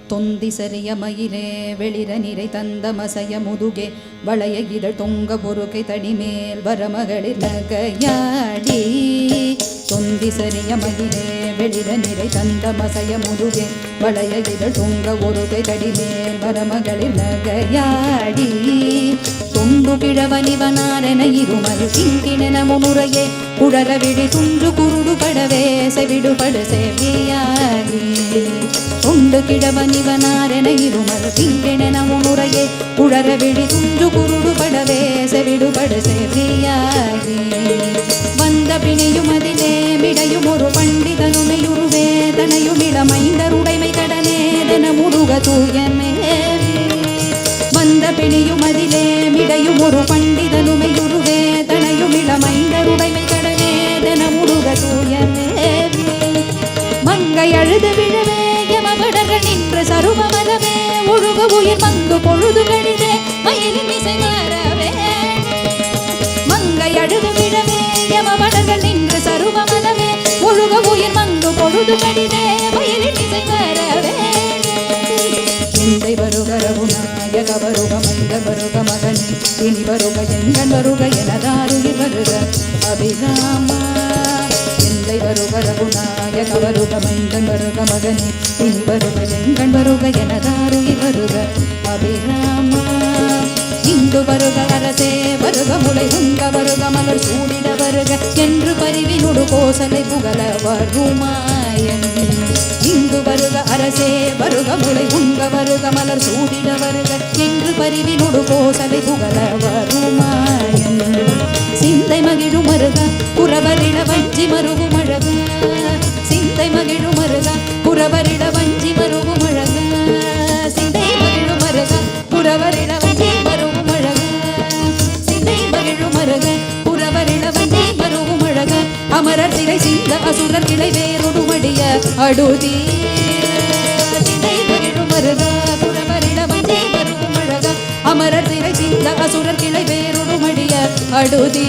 தொந்தி சரிய மயிலே வெளிர நிறை தந்த மசைய முதுகே வளைய இதழ் தொங்க பொறுக்கை தடிமேல் வரமகளிர் நகையாடி தொந்தி சரிய மயிலே வெளிர நிறை தந்த மசைய முதுகே வளைய இதழ் தொங்க பொறுக்கை தடிமேல் வரமகளிர் நகையாடி தொண்டு கிழவனிவனாரென இருமல் கிங்கிணென முனுரையே குழல விழி துன்று குருடு படவே செவிடுபடு செவியாகி தொண்டு கிழவனிவனாரென இருமல் கிங்கிணென முனுரையே குழல விழி துன்று குருடு படவே செவிடுபடு செவியாகி வந்த பிணியும் அதிலே மிடையும் ஒரு பண்டிதனுமையுருவே தனையும் இளமைந்தருடைமை கடனேதென முருக தூயமேவி வந்த பிணியும் அதிலே மிடையும் ஒரு பண்டிதனுமையுருவே தனையும் இளமைந்தருடைமை கடனேதென முருக தூயமேவி மங்கை அழுது விழவே யமபடர்கள் நின்ற சருவமலவே ஒழுக உயிர் மங்கு பொழுது கழிதே மயிலின் இசை மாறவே மங்கை அழுது விழவே யமபடர்கள் நின்ற சருவமலவே ஒழுக உயிர் மங்கு பொழுது கழிதே மயிலின் இசை மாறவே எந்தை வருக ரகுநாயக வருக மைந்த வருக மகனே இனி வருக எங்கன் வருக எனதாருயிர் வருக அபிராமா எந்தை வருக ரகுநாயக வருக மைந்தன் வருக மகனே இனி வருக எங்கன் வருக எனதாருயிர் வருக அபிராமா இந்து வருக அரசே வருக முளை உங்க வருக மலர் சூடிட வருக என்று பரிவினுடு கோசலை புகழ வருமாயன் இந்து வருக அரசே வருக முளை உங்க வருக மலர் சூடிட வருக என்று பரிவினுடு கோசலை புகழ வருமாயன் சிந்தை மகிழும் மருக புறவரிட வஞ்சி மருகும் அழக சிந்தை மகிழும் மருக புறவரிட வஞ்சி மருகும் அழக சிந்தை மகிழும் மருக புறவரிட வஞ்சி மருகும் அழக சிந்தை மகிழும் மருக புறவரிட வஞ்சி மருகும் அழக அமரர் திரை சிந்த அசுரர் கிளை வேறொடுமடிய அடுதி சிந்தை மகிழும் மருக புறவரிட வஞ்சி மருகும் அழக அமரர் திரை சிந்த அசுரர் கிளை வேறொடுமடிய அடுதி